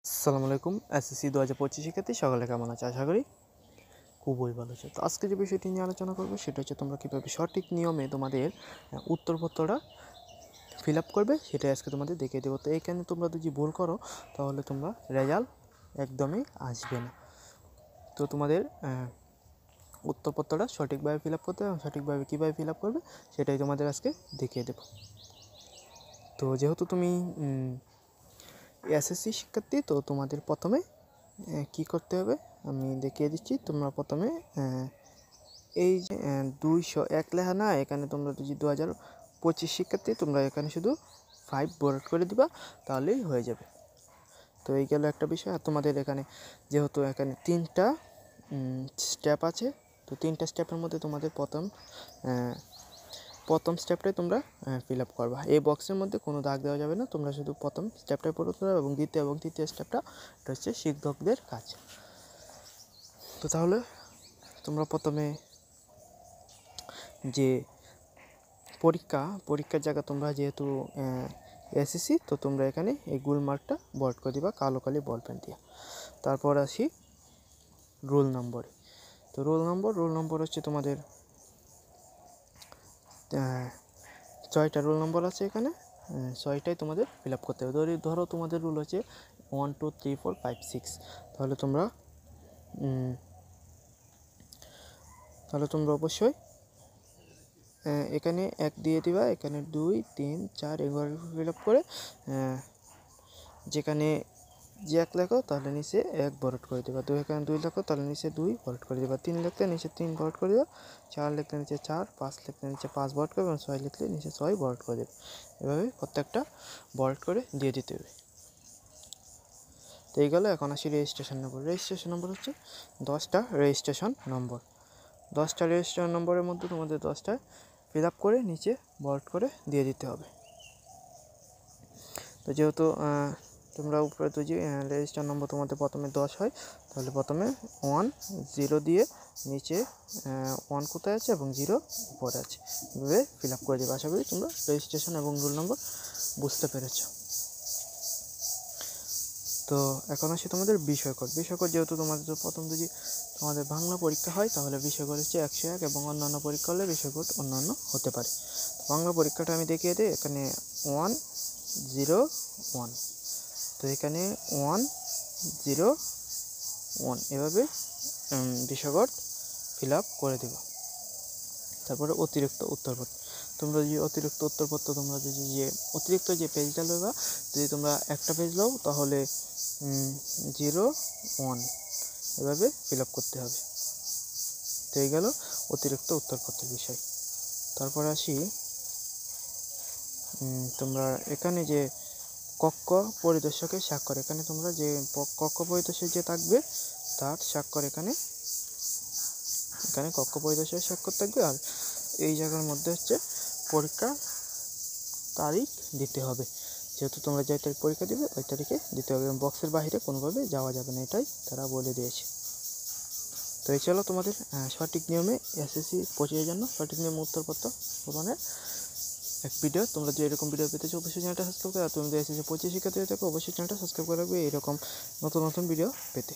আসসালামু আলাইকুম। এসএসসি 2025 শিক্ষার্থী সকলে কেমন আছে? আশা করি খুবই ভালো আছে। তো আজকে যে বিষয়টি নিয়ে আলোচনা করবো সেটা হচ্ছে তোমরা কীভাবে সঠিক নিয়মে তোমাদের উত্তরপত্রটা ফিল আপ করবে সেটাই আজকে তোমাদের দেখিয়ে দেবো। তো এইখানে তোমরা যদি ভুল করো তাহলে তোমরা রেজাল্ট একদমই আসবে না। তো তোমাদের উত্তরপত্রটা সঠিকভাবে ফিল আপ করতে হবে এবং সঠিকভাবে কীভাবে ফিল আপ করবে সেটাই তোমাদের আজকে দেখিয়ে দেবো। তো যেহেতু তুমি এসএসসি শিক্ষার্থী, তো তোমাদের প্রথমে কি করতে হবে আমি দেখিয়ে দিচ্ছি। তোমরা প্রথমে এই যে 201 লেখা না, এখানে তোমরা যদি 2025 শিক্ষার্থী তোমরা এখানে শুধু 5 বর্ড করে দিবা, তাহলেই হয়ে যাবে। তো এই গেল একটা বিষয়। আর তোমাদের এখানে যেহেতু এখানে 3টা স্টেপ আছে, তো 3টা স্টেপের মধ্যে তোমাদের প্রথম স্টেপটাই তোমরা ফিল আপ করবা। এই বক্সের মধ্যে কোনো দাগ দেওয়া যাবে না, তোমরা শুধু প্রথম স্টেপটাই পূরণ করবে এবং দ্বিতীয় এবং তৃতীয় স্টেপটা এটা হচ্ছে শিক্ষকদের কাজ। তো তাহলে তোমরা প্রথমে যে পরীক্ষার জায়গা তোমরা যেহেতু এসএসসি, তো তোমরা এখানে এই গোল মার্কটা বোল্ড করে দিবা কালো কালি বল পেন দিয়ে। তারপর আসি রোল নম্বরে। তো রোল নম্বর হচ্ছে তোমাদের 6টা রোল নম্বর আছে এখানে, 6টাই তোমাদের ফিল আপ করতে হবে। ধরো তোমাদের রুল হচ্ছে 1 2 3 4 5 6, তাহলে তোমরা অবশ্যই এখানে 1 দিয়ে দিবা, এখানে 2 3 4 এগুলো ফিল আপ করে যেখানে যে 1 লেখো তাহলে নিচে 1 বর্ড করে দেবা, 2 এখানে 2 লেখো তাহলে নিচে 2 বর্ড করে দেবা, 3 লিখলে নিচে 3 বর্ড করে দেবা, 4 লিখলে নিচে 4, 5 লিখলে নিচে 5 বর্ড করবে এবং 6 লিখলে নিচে 6 বর্ড করে দেবে। এভাবে প্রত্যেকটা বর্ড করে দিয়ে দিতে হবে। তো এই গেল। এখন আসি রেজিস্ট্রেশন নম্বর হচ্ছে 10টা রেজিস্ট্রেশন নম্বর। 10টা রেজিস্ট্রেশন নম্বরের মধ্যে তোমাদের 10টা ফিল আপ করে নিচে বর্ড করে দিয়ে দিতে হবে। তো যেহেতু তোমরা উপরে তো যে রেজিস্টার নম্বর তোমাদের প্রথমে 10 হয়, তাহলে প্রথমে 1 0 দিয়ে নিচে 1 কোথায় আছে এবং 0 উপরে আছে, এভাবে ফিল আপ করে দেবে। আশা করি তোমরা রেজিস্ট্রেশন এবং রোল নম্বর বুঝতে পেরেছ। তো এখন আসি তোমাদের বিষয়কর। যেহেতু তোমাদের প্রথম যদি তোমাদের বাংলা পরীক্ষা হয় তাহলে বিষয়কর হচ্ছে 101 এবং অন্যান্য পরীক্ষা হলে বিষয়কর অন্যান্য হতে পারে। বাংলা পরীক্ষাটা আমি দেখিয়ে দিই। এখানে 1 0 1, তো এখানে 1 0 1 এভাবে বিষয়কর ফিল আপ করে দেব। তারপরে অতিরিক্ত উত্তরপত্র। তোমরা যদি অতিরিক্ত যে পেজটা লইবা, যদি তোমরা একটা পেজ লও তাহলে 0 1 এভাবে ফিল আপ করতে হবে। তো এই গেল অতিরিক্ত উত্তরপত্রের বিষয়। তারপরে আসি তোমরা এখানে যে কক্ষ পরিদর্শকের স্বাক্ষর, এখানে তোমরা যে কক্ষ পরিদর্শক যে থাকবে তার স্বাক্ষর এখানে কক্ষ পরিদর্শকের স্বাক্ষর থাকবে। আর এই জায়গার মধ্যে হচ্ছে পরীক্ষার তারিখ দিতে হবে। যেহেতু তোমরা যে তারিখ পরীক্ষা দিবে ওই তারিখে দিতে হবে এবং বক্সের বাইরে কোনোভাবে যাওয়া যাবে না, এটাই তারা বলে দিয়েছে। তো এই ছিল তোমাদের সঠিক নিয়মে এসএসসি 25-এর জন্য সঠিক নিয়মে উত্তরপত্র প্রদানের এক ভিডিও। তোমরা যে এরকম ভিডিও পেতে চাও অবশ্যই চ্যানেলটা সাবস্ক্রাইব করে, আর তুমি যদি এসএসসি 25 শিক্ষার্থী হয়ে থাকো অবশ্যই চ্যানেলটা সাবস্ক্রাইব করে রাখবে এরকম নতুন ভিডিও পেতে।